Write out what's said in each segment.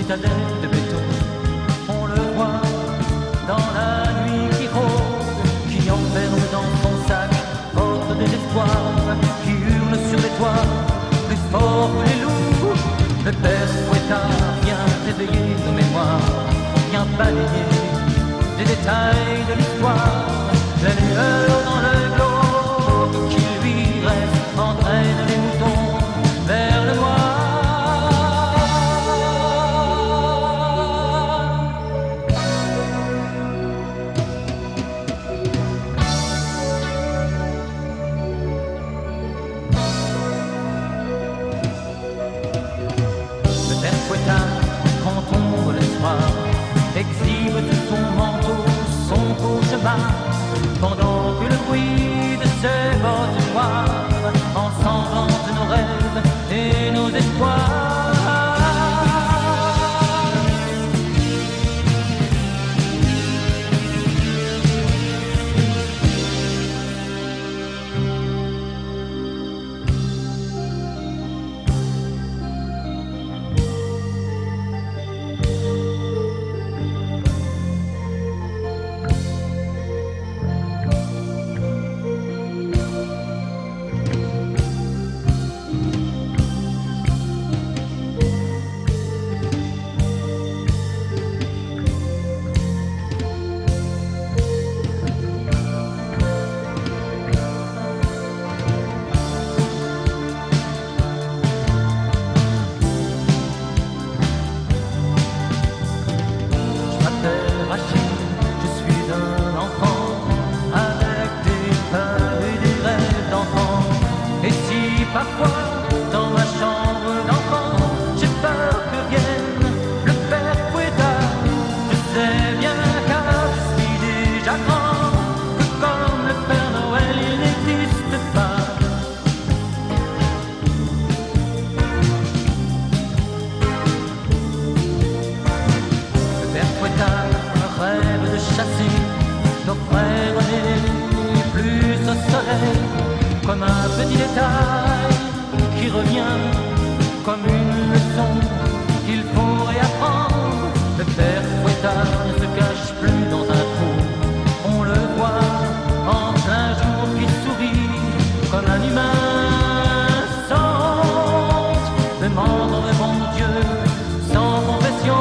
citadelle de béton. On le voit dans la nuit qui rôde, qui enferme dans son sac votre désespoir, qui hurle sur les toits, plus fort que les loups. Le père Fouettard vient réveiller nos mémoires, vient balayer les détails de l'histoire. La lueur dans le globe qui lui reste entraîne les moutons vers le noir. Le père Fouettard, quand tombe le soir, exhibe tout son manteau, son cauchemar, pendant que le bruit de ses bottes noires ensanglante nos rêves et nos espoirs. Parfois, dans ma chambre d'enfant, j'ai peur que vienne le père Fouettard. Je sais bien car je suis déjà grand, que comme le Père Noël, il n'existe pas. Le père Fouettard rêve de chasser nos frères nés plus au soleil, comme un petit détail qui revient comme une leçon qu'il faut réapprendre. Le père Fouettard ne se cache plus dans un trou. On le voit en plein jour qui sourit comme un humain sans honte, demandant le bon Dieu sans confession.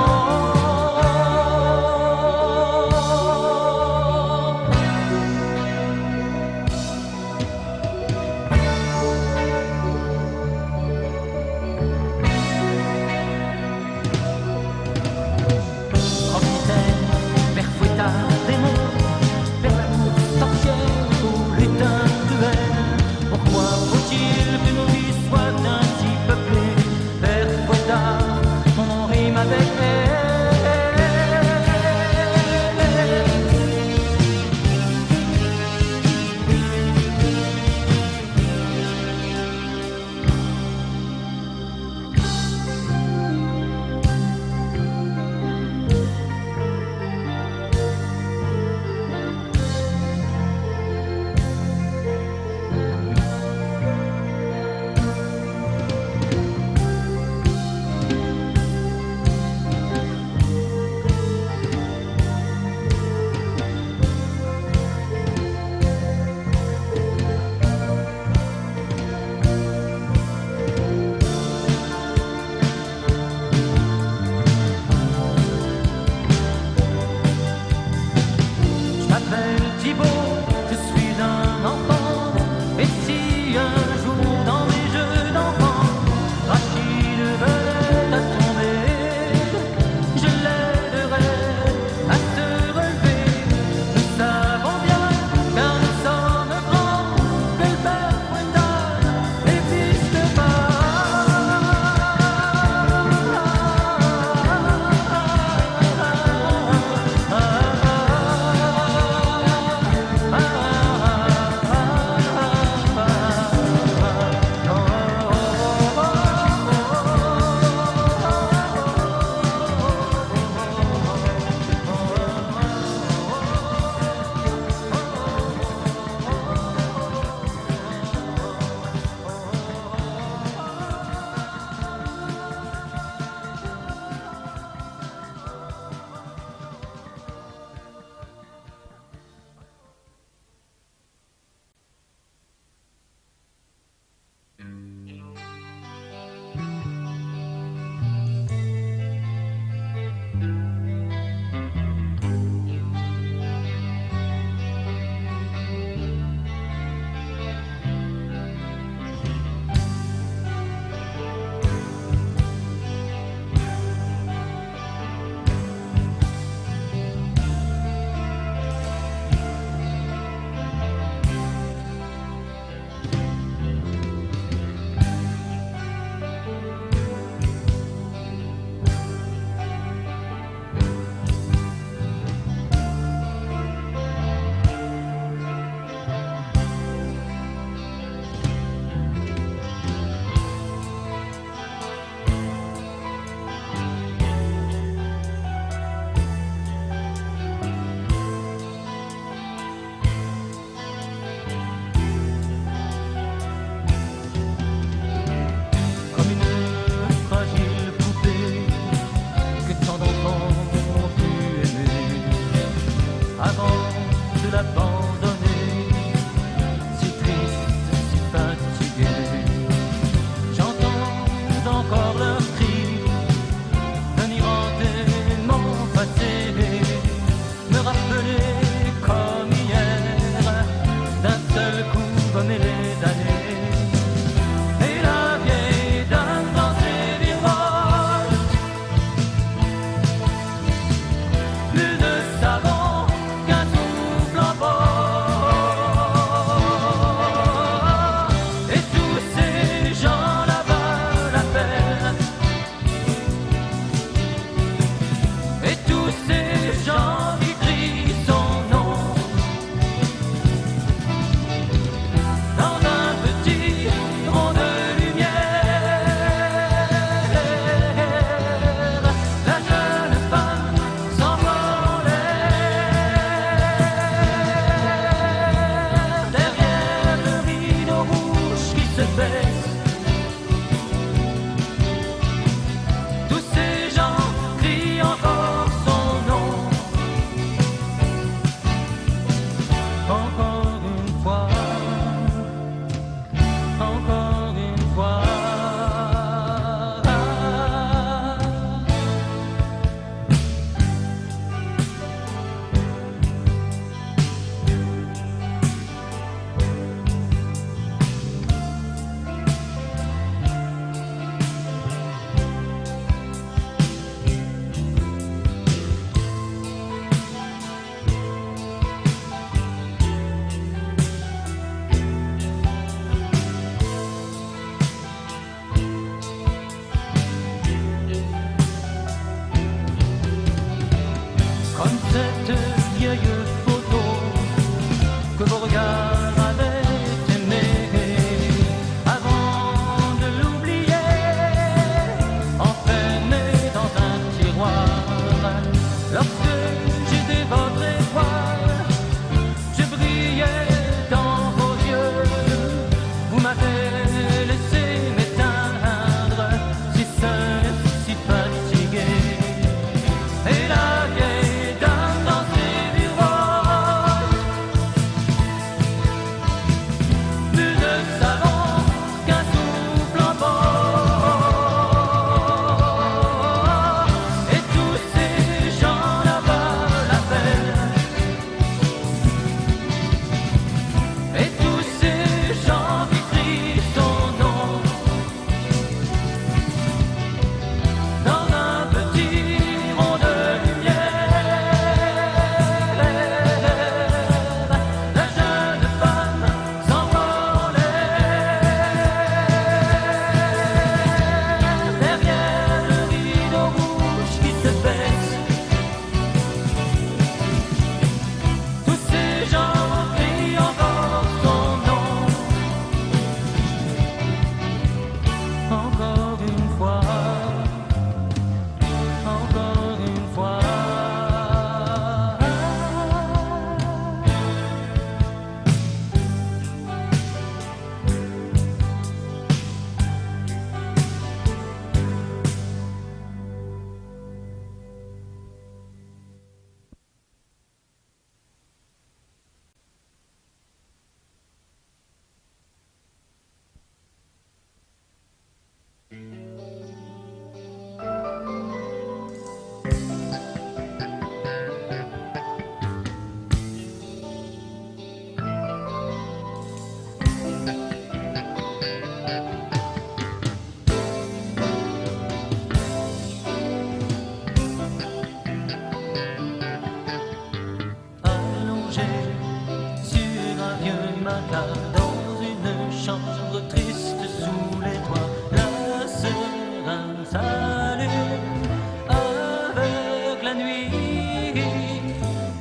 train s'allume avec la nuit.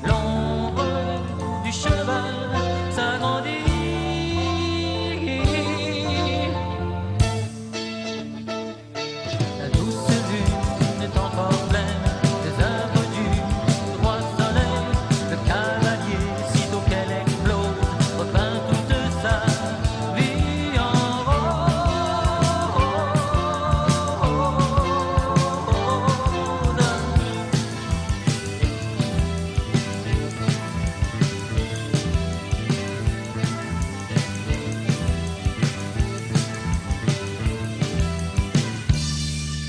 L'ombre du cheval s'agrandit. La douce lune est encore pleine des œuvres du droit soleil. Le cavalier, sitôt qu'elle explose, repeint toute sa vie en rose.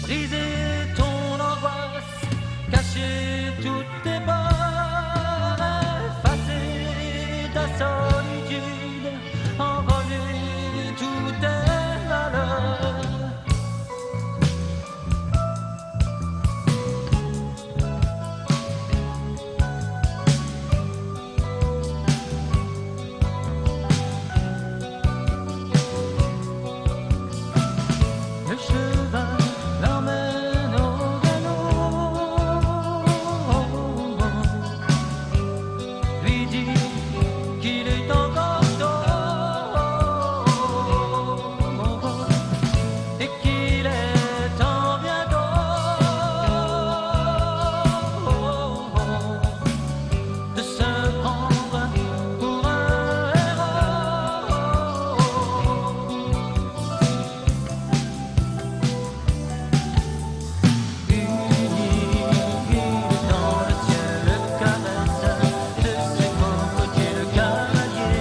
Briser ton angoisse, cacher toutes tes peurs, effacer ta solitude, envoler tous tes malheurs. Le cheval l'emmène au galop, lui dit qu'il est encore tôt et qu'il est temps bientôt de se prendre pour un héros. Dans le ciel, le caresse de ses cocotiers, le cavalier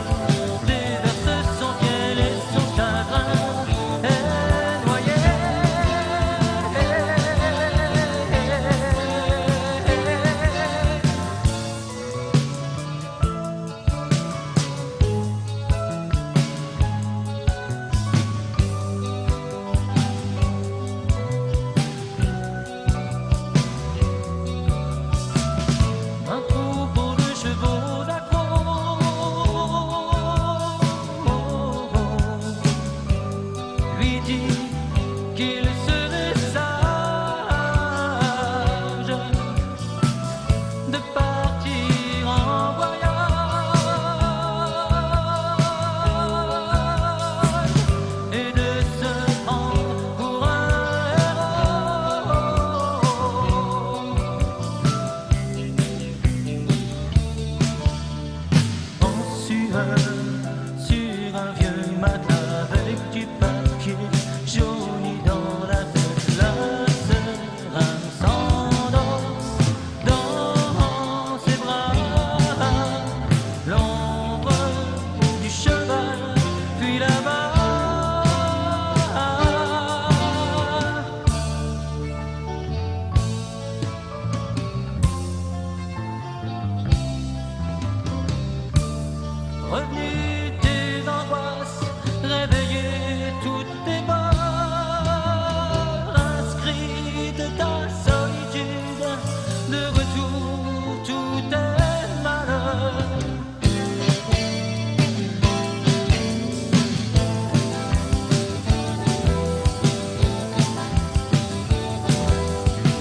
déverse son fiel et son chagrin est noyé. Un troupeau de chevaux accros lui dit qu'il serait sage de partir en voyage et de se prendre pour un héros. En sueur, sur un vieux matelas avec du papier jauni dans la tête, la sœur âme s'endort dans ses bras. L'ombre du cheval fuit là-bas. Revenu tes angoisses, réveillé toutes tes peurs, inscrite ta solitude, de retour tous tes malheurs.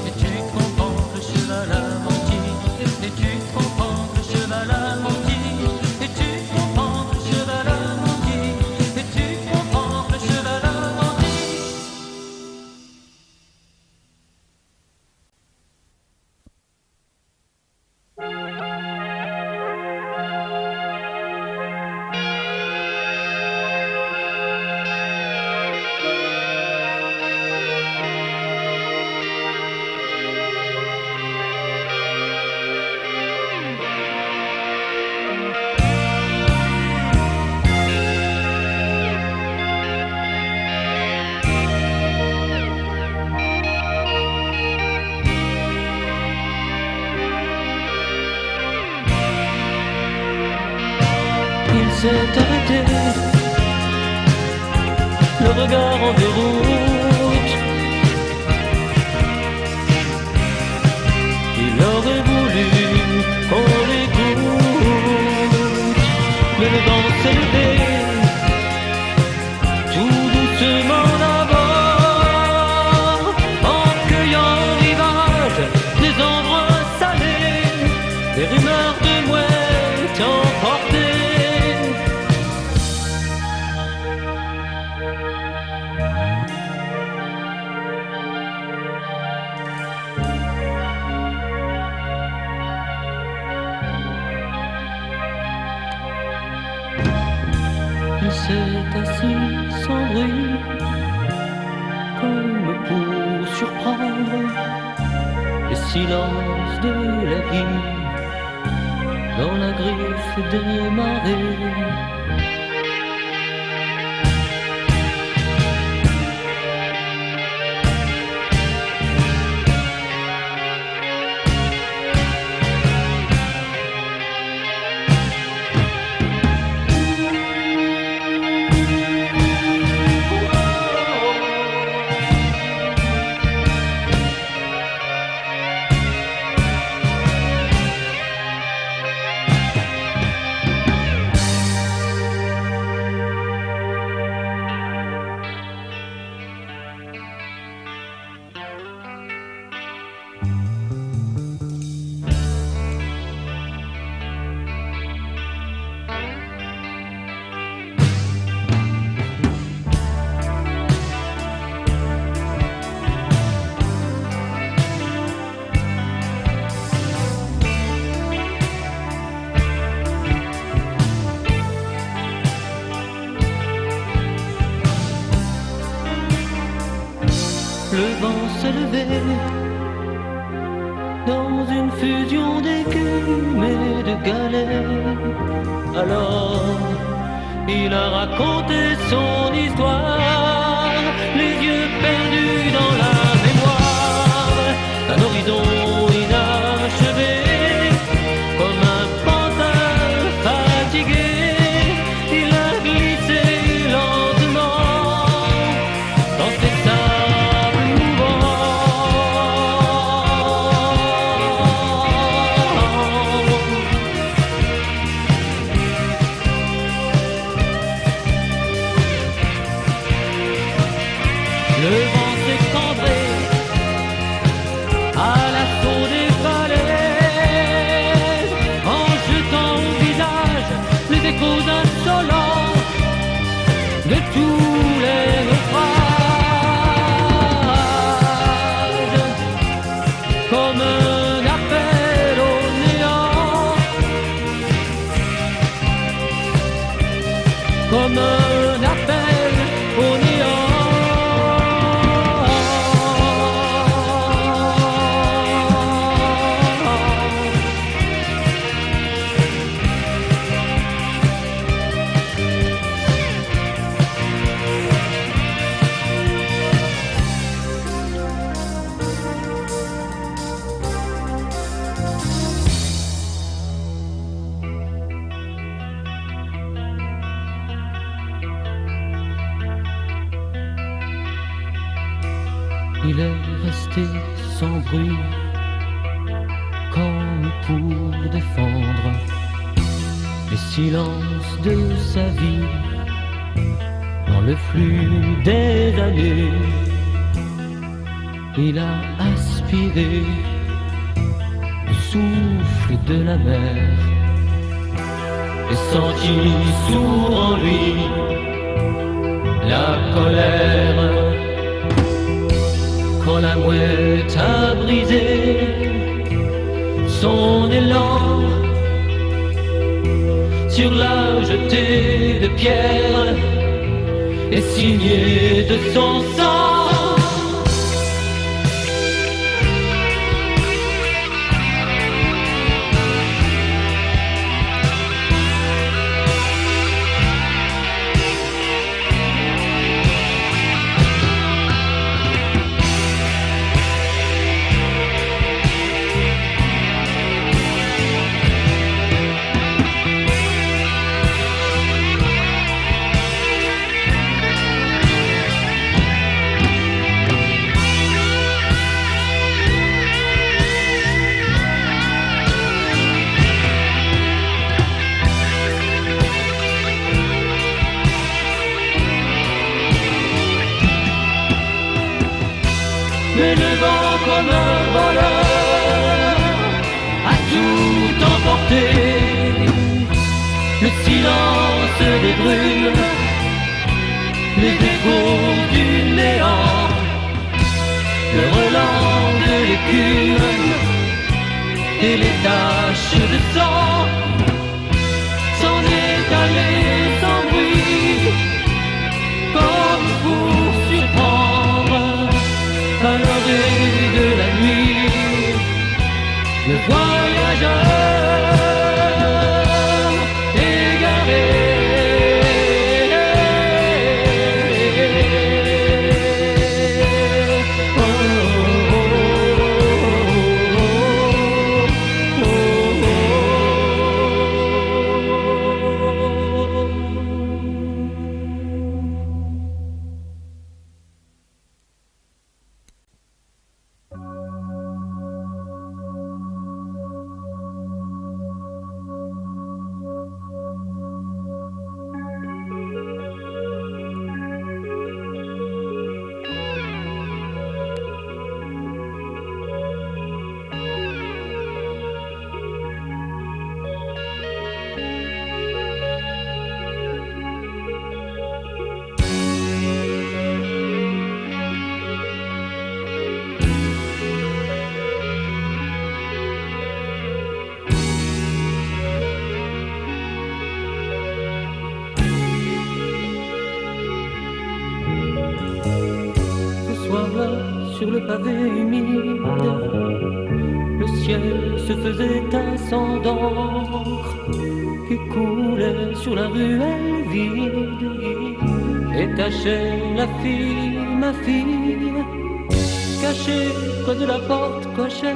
Et tu comprends que le cheval a menti, et tu comprends que le cheval a menti, et tu comprends que le cheval a menti, et tu comprends que le cheval a menti. Il s'est arrêté, le regard en déroute. Il aurait voulu qu'on l'écoute, mais le vent s'est levé tout doucement d'abord. silence de la vie dans la griffe des marées. Le vent se levait dans une fusion d'écume et de galets. Alors il a raconté son histoire, les yeux perdus dans la mémoire d'un horizon inachevé, comme un pantin fatigué. Il a glissé lentement dans ses sables mouvants. Le vent s'effondrait à l'assaut des falaises, en jetant au visage les échos insolents de tous les naufrages, comme un appel au néant, comme un appel au néant. Il est resté sans bruit, comme pour défendre les silences de sa vie. Dans le flux des années, il a aspiré le souffle de la mer et senti sourd en lui la colère. Quand la mouette a brisé son élan sur la jetée de pierre et signé de son sang. Mais le vent comme un voleur a tout emporté. Le silence des brumes, les échos du néant, le relent de l'écume et les taches de sang s'en est allé sans bruit, comme pour surprendre à l'orée de la nuit le pavé humide, le ciel se faisait un sang d'encre qui coulait sur la ruelle vide et tachait la fille, ma fille, cachée près de la porte cochère.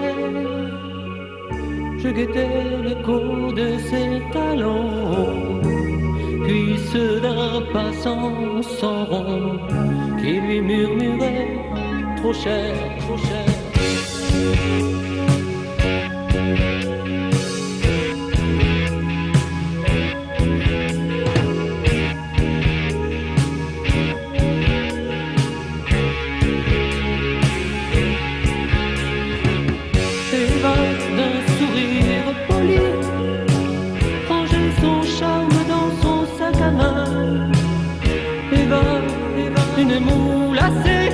Je guettais l'écho de ses talons, puis ceux d'un passant sans rond qui lui murmurait trop cher, trop cher. Une moule assez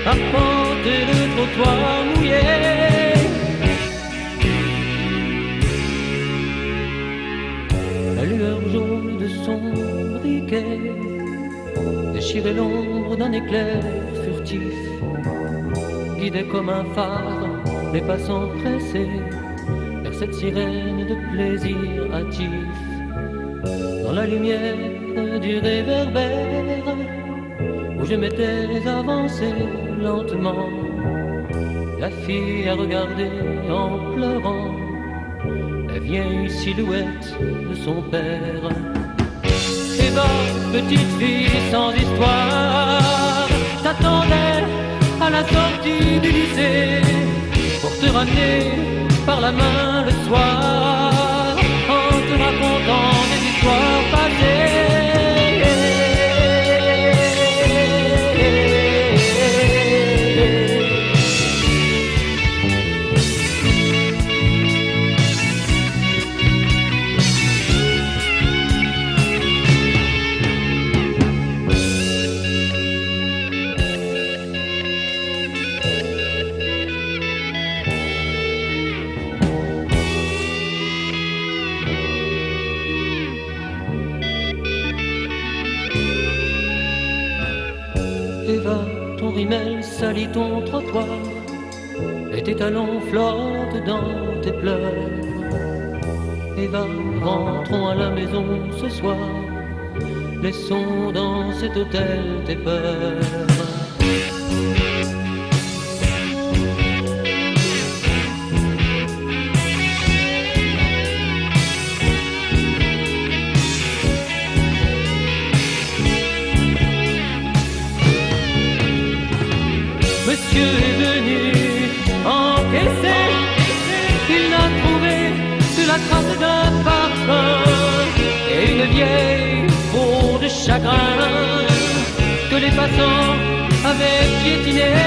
arpenter le trottoir mouillé. La lueur jaune de son briquet déchirait l'ombre d'un éclair furtif, guidait comme un phare les passants pressés vers cette sirène de plaisir hâtif. Dans la lumière du réverbère où je m'étais avancé lentement, la fille a regardé en pleurant la vieille silhouette de son père. Et va, petite fille sans histoire, t'attendais à la sortie du lycée pour te ramener par la main le soir en te racontant des histoires passées. Ton rimel salit ton trottoir et tes talons flottent dans tes pleurs. Eva, rentrons à la maison ce soir, laissons dans cet hôtel tes peurs. Monsieur est venu encaisser, il n'a trouvé que la trace d'un parfum et une vieille peau de chagrin que les passants avaient piétinée.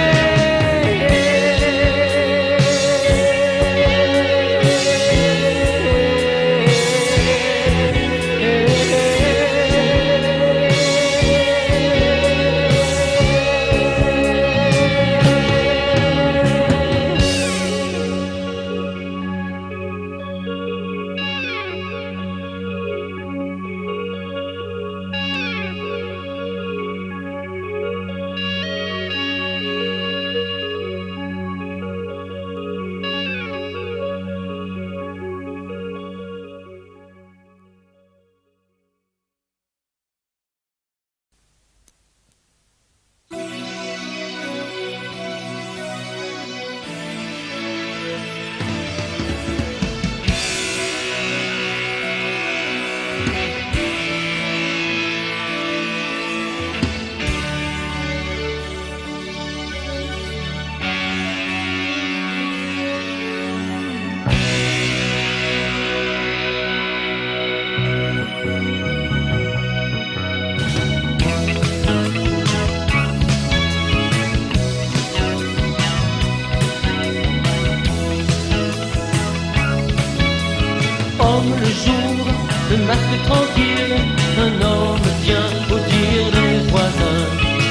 Le jour, le masque tranquille, un homme vient au dire des voisins.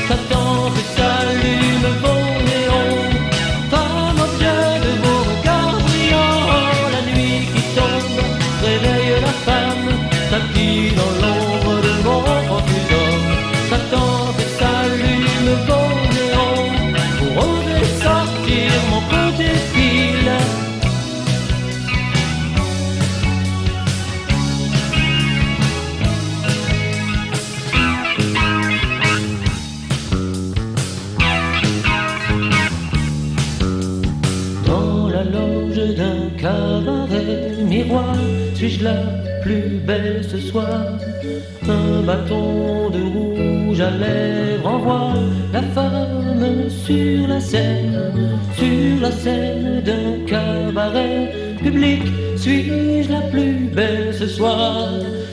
Satan que s'allume vos néons, femme objet de vos regards brillants. La nuit qui tombe réveille la femme, tapis dans l'ombre de mon refus d'homme. Satan que s'allume vos néons, pour loge d'un cabaret miroir, suis-je la plus belle ce soir? Un bâton de rouge à lèvres envoie la femme sur la scène d'un cabaret public. Suis-je la plus belle ce soir?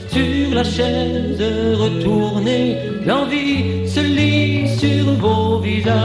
Sur la chaise retournée, l'envie se lit sur vos visages.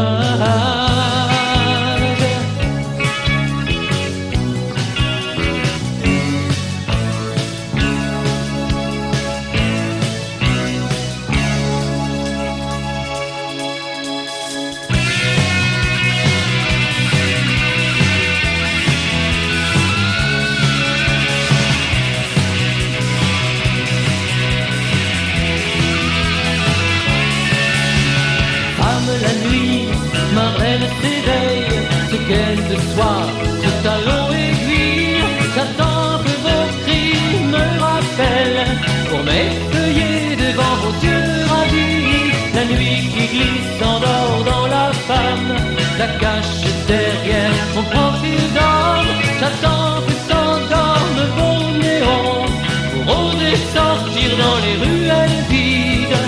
La nuit, ma reine s'éveille, ce qu'elle de soir, ce talon aiguille. J'attends que vos cris me rappellent pour m'effeuiller devant vos yeux ravis. La nuit qui glisse s'endort dans la femme, la cache derrière son profil d'homme. J'attends que s'endorment vos néons pour oser sortir dans les ruelles vides.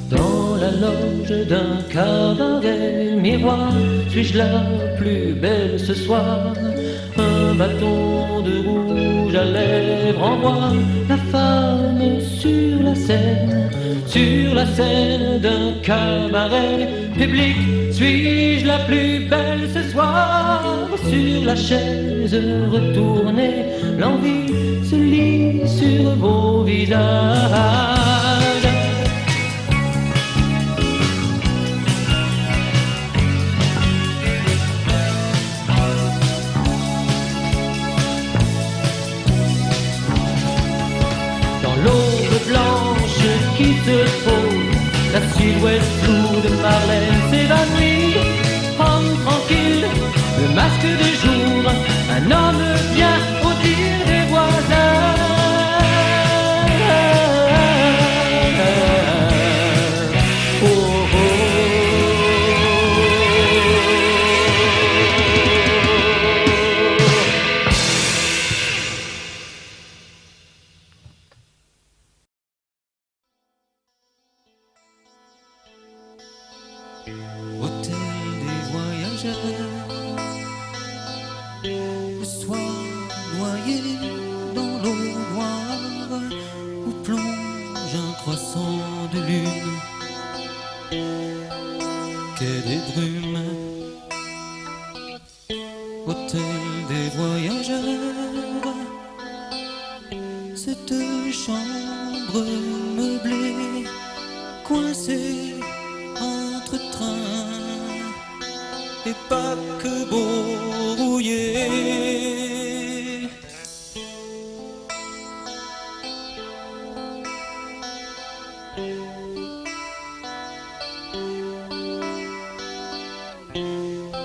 Dans la loge d'un cabaret miroir, suis-je la plus belle ce soir? Un bâton de rouge à lèvres envoie la femme sur la scène d'un cabaret public. Suis-je la plus belle ce soir? Sur la chaise retournée, l'envie se lit sur vos visages. L'aube blanche qui se pose, la silhouette floue de Marlène s'évanouit. Homme tranquille, le masque de jour, un homme bien au dire des voisins. Oh, oh, oh. Hôtel des voyageurs, le soir noyé dans l'eau noire où plonge un croissant de lune. Quai des brumes, hôtel des voyageurs, cette chambre meublée coincée entre trains et paquebots rouillés.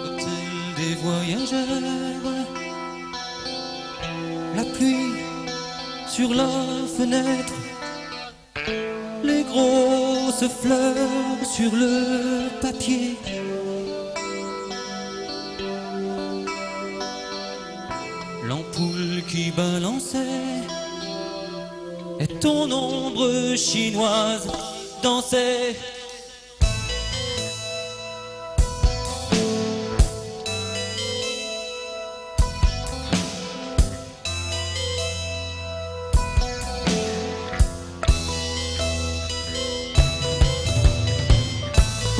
Hôtel des voyageurs, la pluie sur la fenêtre, les grosses fleurs sur le papier. L'ampoule qui balançait et ton ombre chinoise dansait.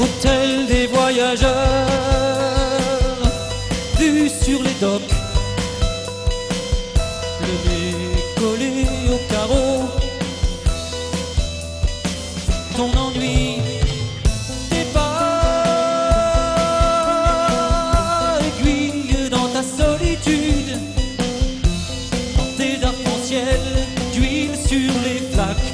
Hôtel des voyageurs, vue sur les docks, le nez collé au carreau, ton ennui, tes pas, aiguille dans ta solitude, tes arcs-en-ciel d'huile sur les flaques.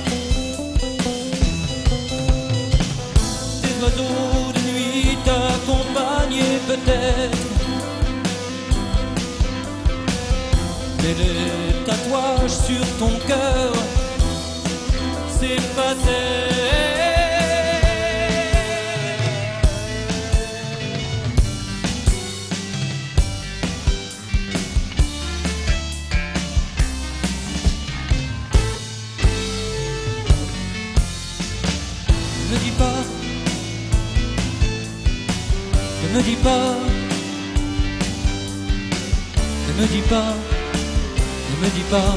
Oiseaux de nuit t'accompagner peut-être, mais les tatouages sur ton cœur s'effacer. Ne me dis pas, ne me dis pas, ne me dis pas.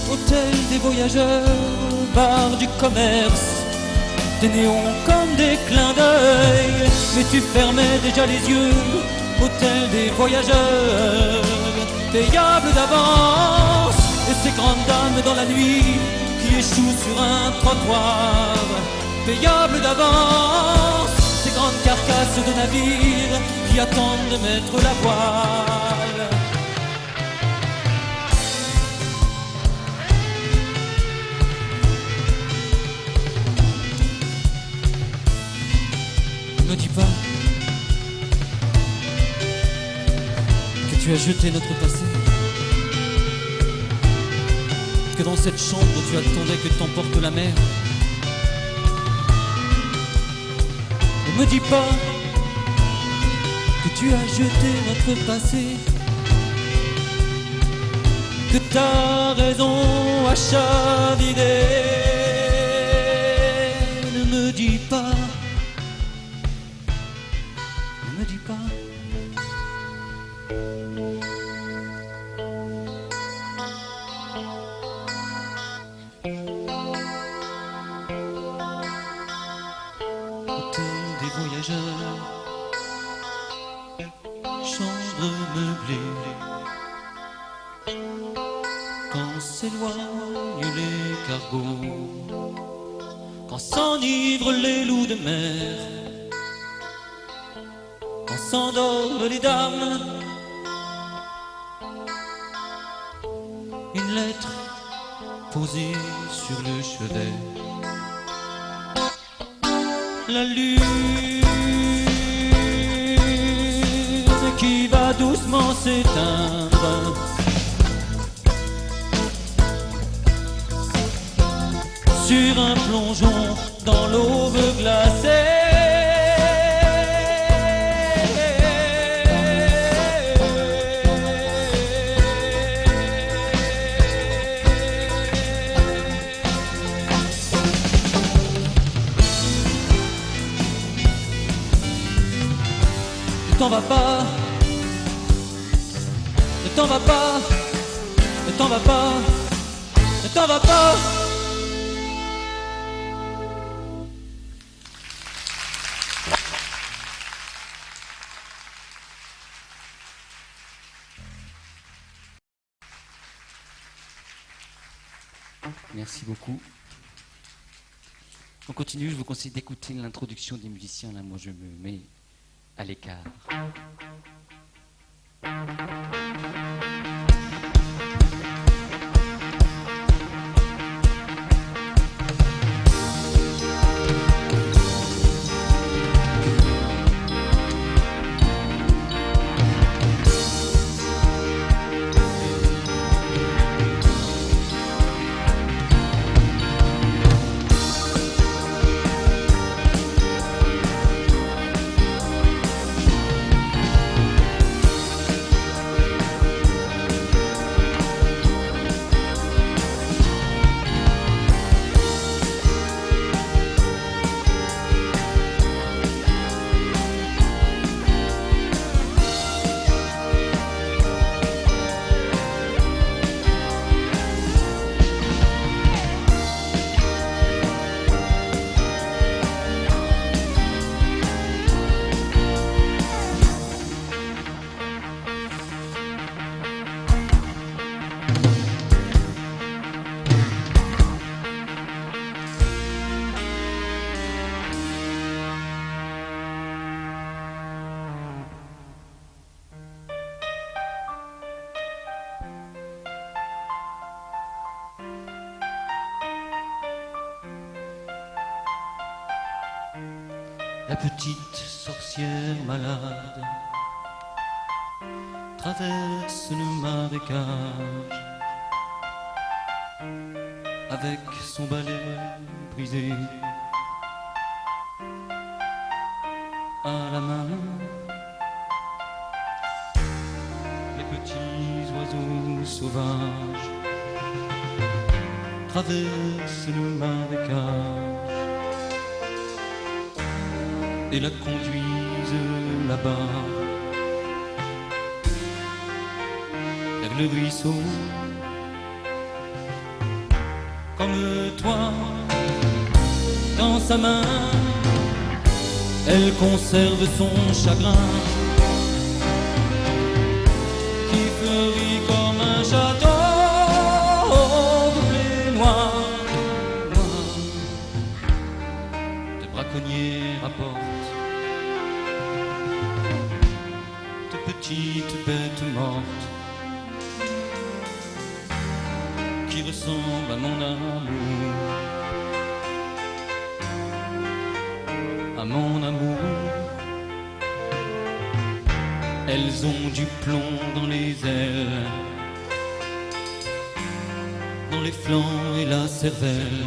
Hôtel des voyageurs, bar du commerce, des néons comme des clins d'œil, mais tu fermais déjà les yeux. Hôtel des voyageurs, payable d'avance, et ces grandes dames dans la nuit qui échouent sur un trottoir. Payable d'avance, ces grandes carcasses de navires qui attendent de mettre la voile. Ne me dis pas que tu as jeté notre passé, que dans cette chambre tu attendais que t'emporte la mer. Ne me dis pas que tu as jeté notre passé, que ta raison a chaviré. Ne me dis pas, ne me dis pas. Hôtel des voyageurs, chambre meublée, quand s'éloignent les cargos, quand s'enivrent les loups de mer, quand s'endorment les dames, une lettre posée sur le chevet. La lune qui va doucement s'éteindre, sur un plongeon dans l'aube glacée. Ne t'en va pas, ne t'en va pas, ne t'en va pas, ne t'en va pas. Merci beaucoup. On continue, je vous conseille d'écouter l'introduction des musiciens. Là, moi, je me mets à l'écart. La petite sorcière malade traverse le marécage avec son balai brisé à la main. Les petits oiseaux sauvages traversent le marécage et la conduisent là-bas vers le ruisseau. Comme toi, dans sa main, elle conserve son chagrin qui fleurit comme un château brûlé noir. De braconniers rapportent de petites bêtes mortes qui ressemblent à mon amour, à mon amour. Elles ont du plomb dans les ailes, dans les flancs et la cervelle.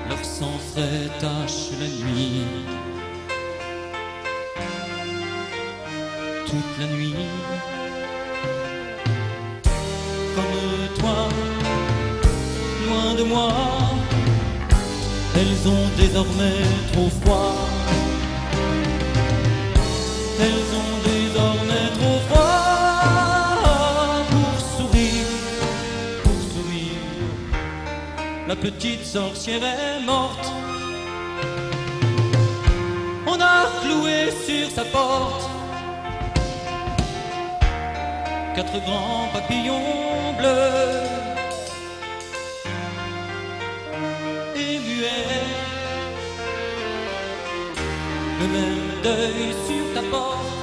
Leur sang frais tache la nuit, toute la nuit. Comme toi, loin de moi, elles ont désormais trop froid. Elles ont désormais trop froid pour sourire, pour sourire. La petite sorcière est morte. On a cloué sur sa porte 4 grands papillons bleus et muets. Le même deuil sur ta porte,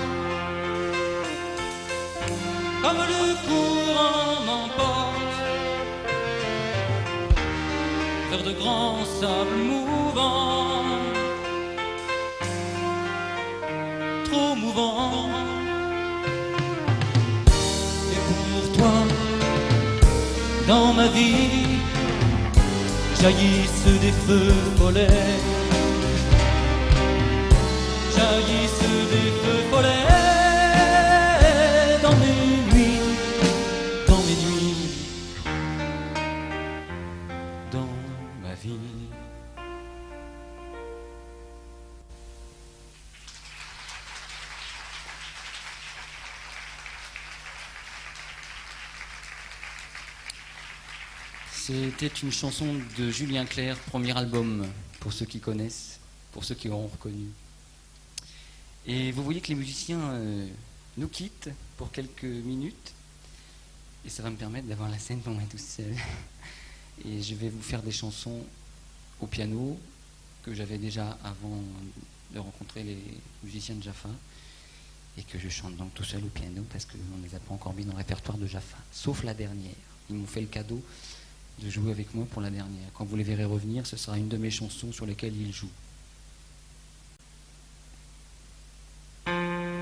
comme le courant m'emporte vers de grands sables mouvants, trop mouvants. Dans ma vie jaillissent des feux follets, jaillissent des feux follets dans mes nuits, dans mes nuits, dans ma vie. C'était une chanson de Julien Clerc, premier album, pour ceux qui connaissent, pour ceux qui auront reconnu. Et vous voyez que les musiciens nous quittent pour quelques minutes, et ça va me permettre d'avoir la scène pour moi tout seul. Et je vais vous faire des chansons au piano, que j'avais déjà avant de rencontrer les musiciens de Jaffa, et que je chante donc tout seul au piano, parce qu'on ne les a pas encore mis dans le répertoire de Jaffa, sauf la dernière. Ils m'ont fait le cadeau de jouer avec moi pour la dernière. Quand vous les verrez revenir, ce sera une de mes chansons sur lesquelles ils jouent. Un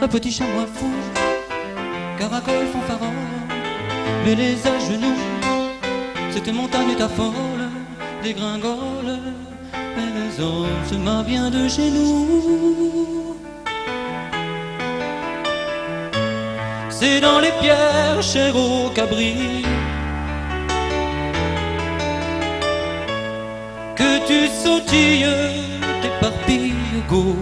petit chamois fou, caracole fanfaron, mais les à genoux, cette montagne est folle, dégringole, et les hommes se marrent bien de chez nous. C'est dans les pierres chères au cabri que tu sautilles, t'éparpilles, go.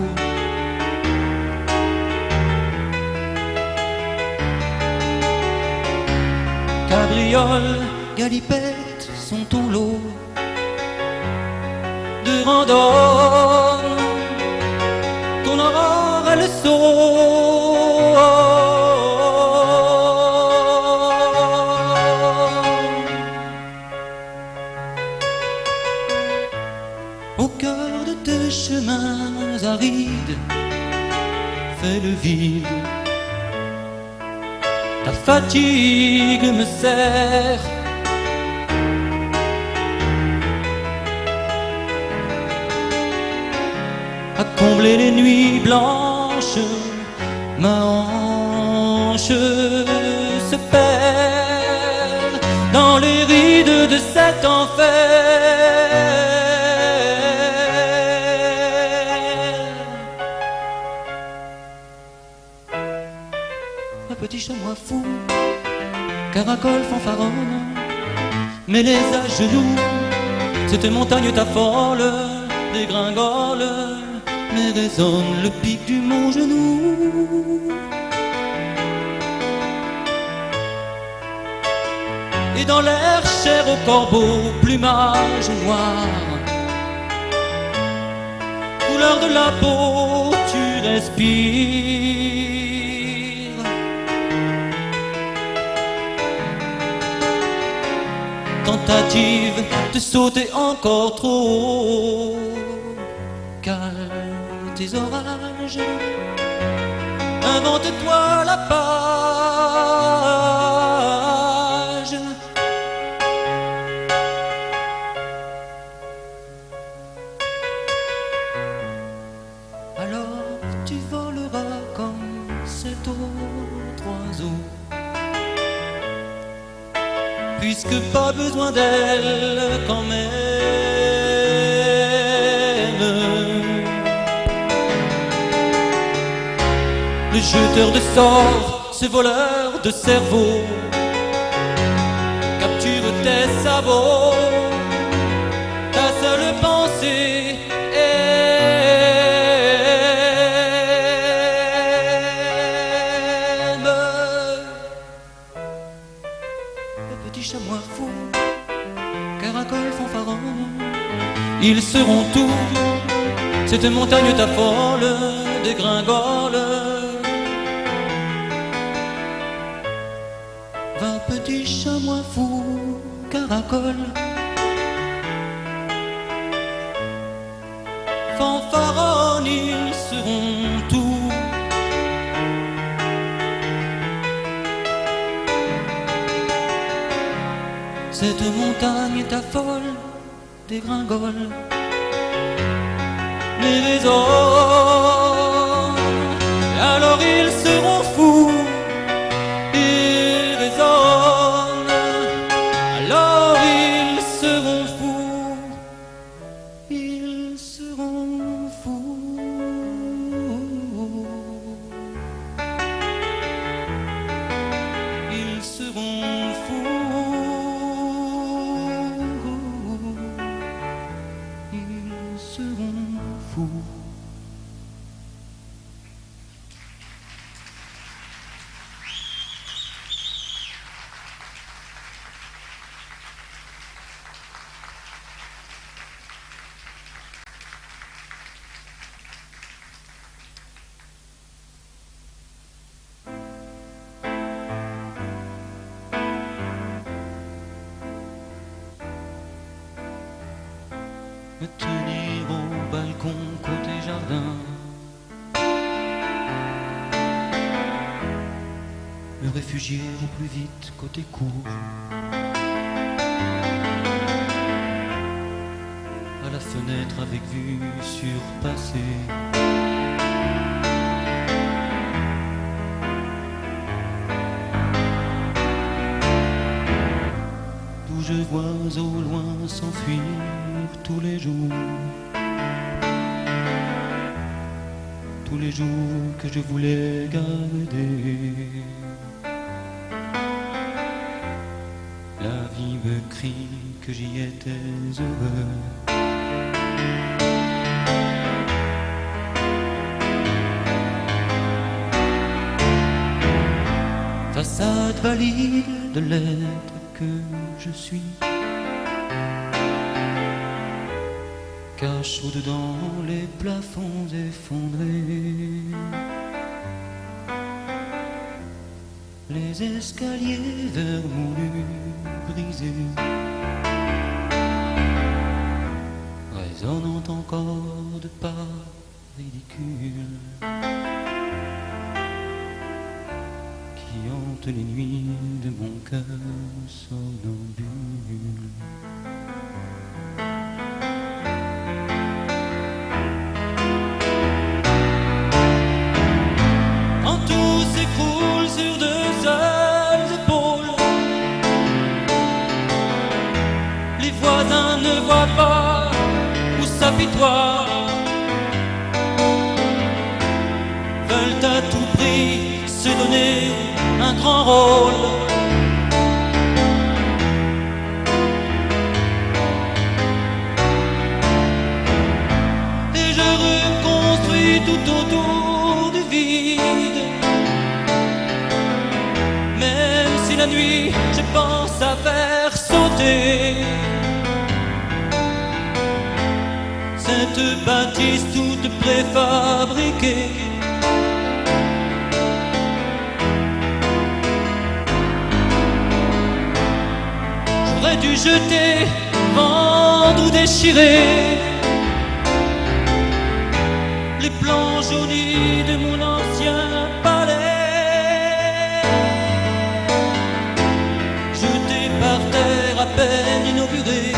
Cabrioles, galipettes sont ton lot de randonne, ton aurore elle au cœur de tes chemins arides, fais le vide. Ta fatigue me serre combler les nuits blanches, ma hanche se perd dans les rides de cet enfer. Un petit chamois fou, caracole fanfaronne, mais les à genoux, cette montagne t'affole, dégringole, mais résonne le pic du mon genou. Et dans l'air cher au corbeau, plumage noir, couleur de la peau, tu respires. Tentative de sauter encore trop haut, calme tes orages, invente-toi la page. Alors tu voleras comme cet autre oiseau, puisque pas besoin d'elle quand même. Le jeteur de sorts, ce voleur de cerveau, capture tes sabots, ta seule pensée aime. Le petit chamois fou, caracole fanfaronne, ils seront tous, cette montagne t'affole, dégringole. Va petit chamois fou, caracole, fanfaronne, ils seront tous. Cette montagne t'affole, dégringole, mais résonne. Alors ils seront fous, ils résonnent. Alors ils seront fous, ils seront fous. Ils seront fous. Ils seront fous. Me tenir au balcon côté jardin, me réfugier au plus vite côté cour, à la fenêtre avec vue surpassée. D'où je vois au loin s'enfuir tous les jours que je voulais garder. La vie me crie que j'y étais heureux. Façade valide de l'être que je suis, cache au-dedans les plafonds effondrés, les escaliers vers mon mur brisé, résonnant encore de pas ridicules qui hantent les nuits de mon cœur somnambule. compris se donner un grand rôle. Et je reconstruis tout autour du vide. Même si la nuit je pense à faire sauter cette bâtisse toute préfabriquée. J'aurais dû jeter, vendre ou déchirer les plans jaunis de mon ancien palais, jeté par terre à peine inauguré.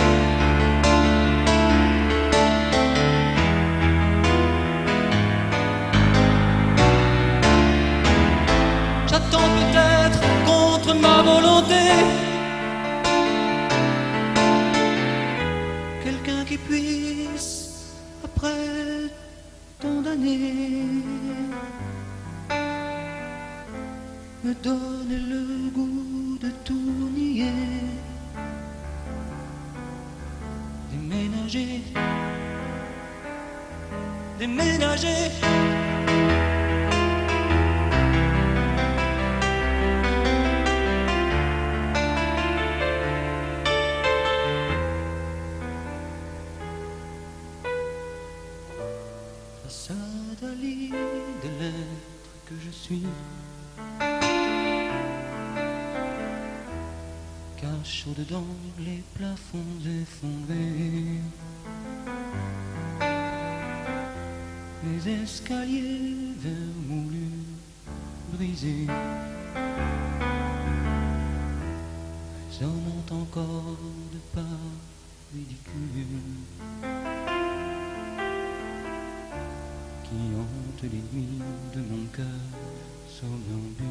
J'attends peut-être contre ma volonté quelqu'un qui puisse, après tant d'années, me donne le goût de tout nier. Déménager, déménager. Façade à lit de l'être que je suis, cache au-dedans les plafonds effondrés, les escaliers vermoulus, brisés, résonnent encore de pas ridicules qui hante les nuits de mon cœur somnambule.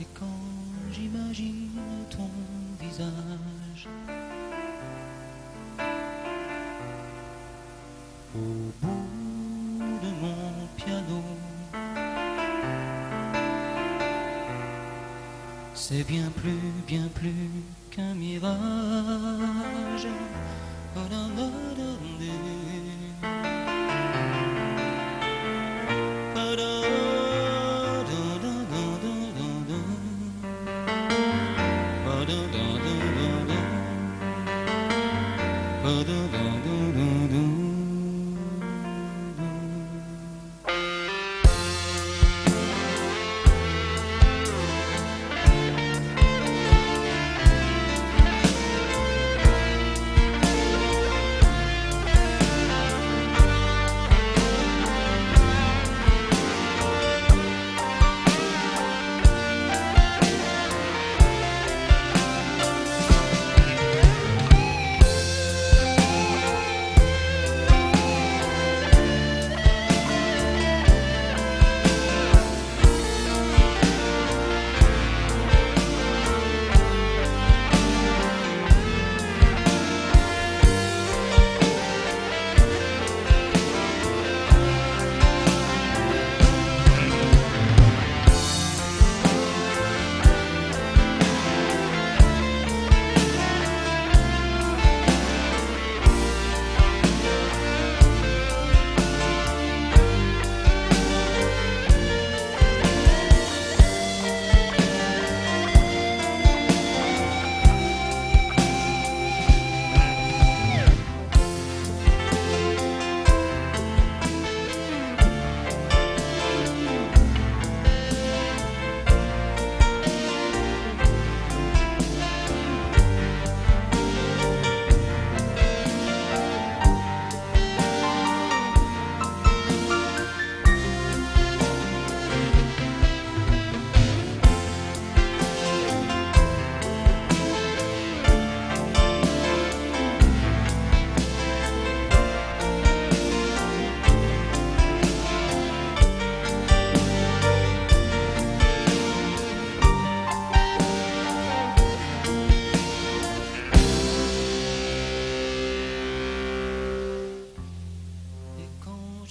Et quand j'imagine ton visage au bout de mon piano, c'est bien plus qu'un mirage.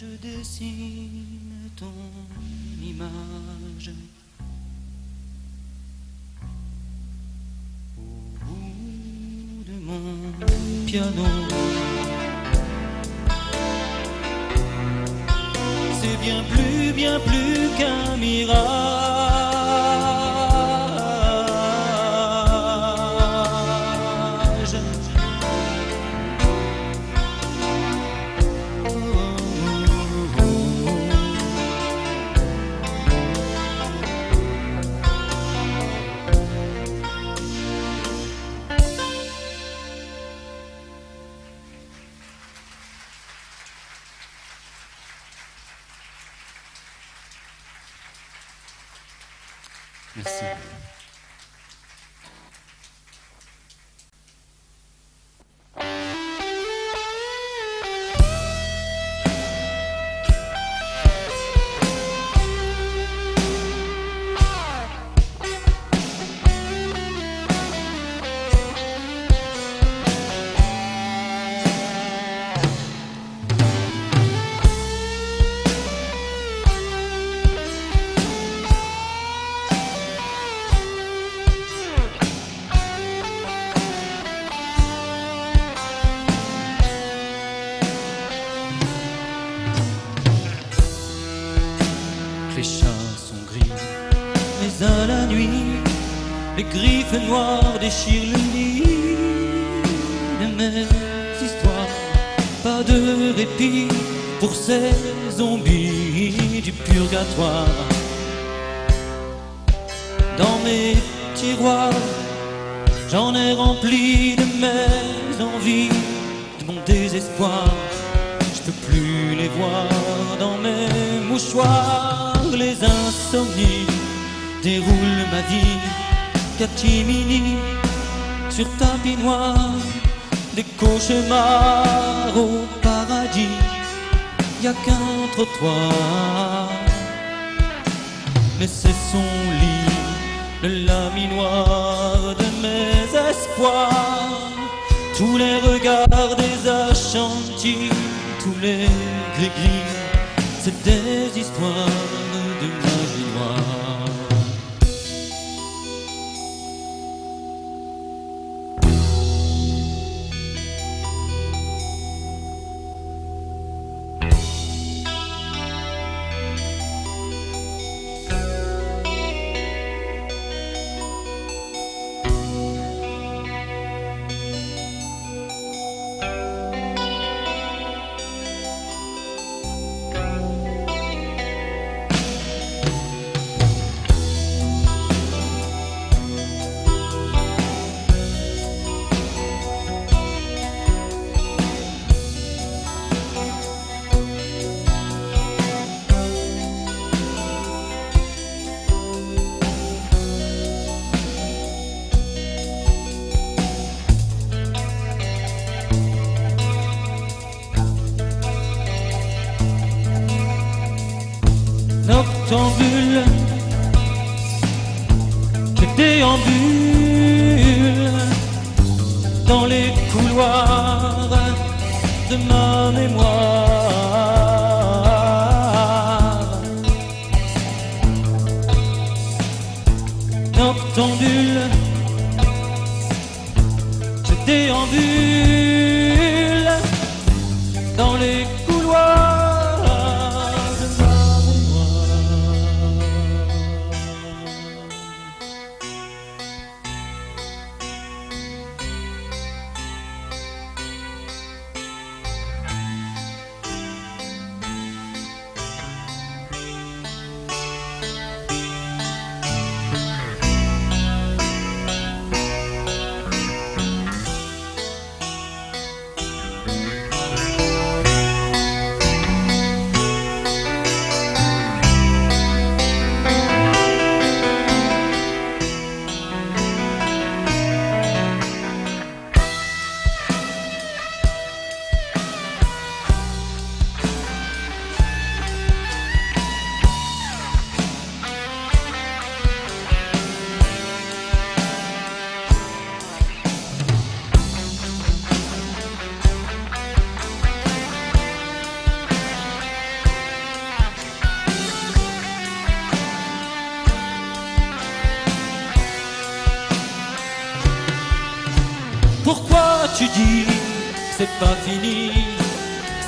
je dessine ton image au bout de mon piano. C'est bien plus qu'un mirage. Merci. Les chats sont gris, mais à la nuit, les griffes noires déchirent le lit de mes histoires. Pas de répit pour ces zombies du purgatoire. Dans mes tiroirs, j'en ai rempli de mes envies, de mon désespoir. Je peux plus les voir dans mes mouchoirs. Les insomnies déroulent ma vie, catimini sur tapis noir. Des cauchemars au paradis, y a qu'un trottoir. Mais c'est son lit, le laminoir de mes espoirs. Tous les regards des Ashantis, tous les gris-gris, c'est des histoires de magie noire. Noctambule, je déambule dans les couloirs de ma mémoire. Noctambule, je déambule dans les couloirs.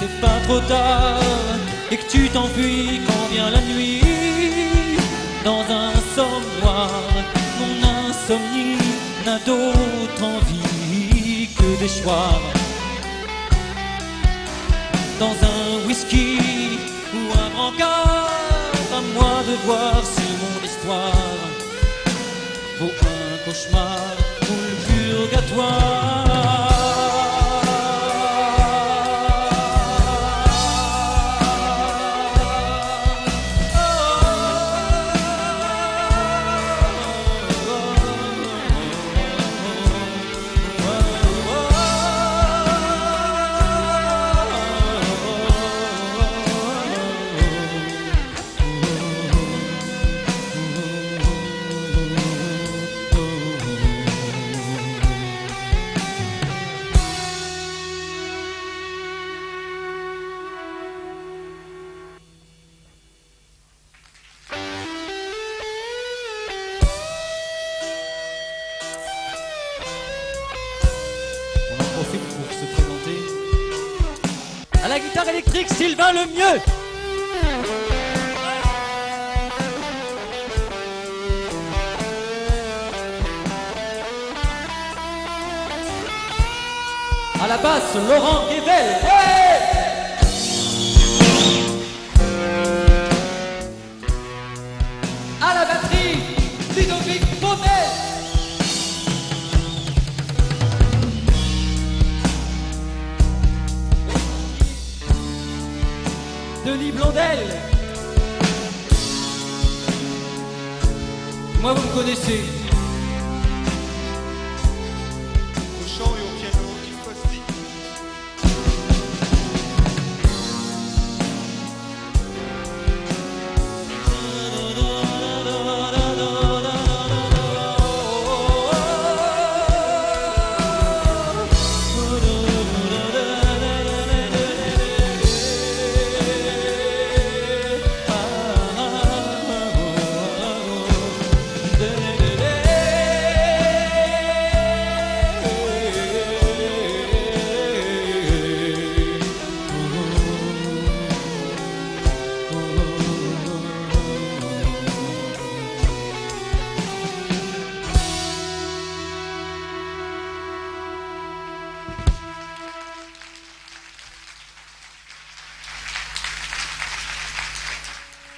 c'est pas trop tard et que tu t'enfuis quand vient la nuit. Dans un somme noir, mon insomnie n'a d'autre envie que d'échoir dans un whisky ou un brancard. À moi de voir si mon histoire vaut un cauchemar ou le purgatoire. On en profite pour se présenter. À la guitare électrique, Sylvain Lemieux. À la basse, Laurent Guével. Hey! À la batterie, Ludovic Bonnet. Denis Blondel. Moi, vous me connaissez. Au chant et au piano, Yves Costy.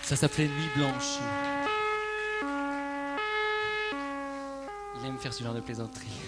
Ça s'appelait Nuit Blanche. Il aime faire ce genre de plaisanterie.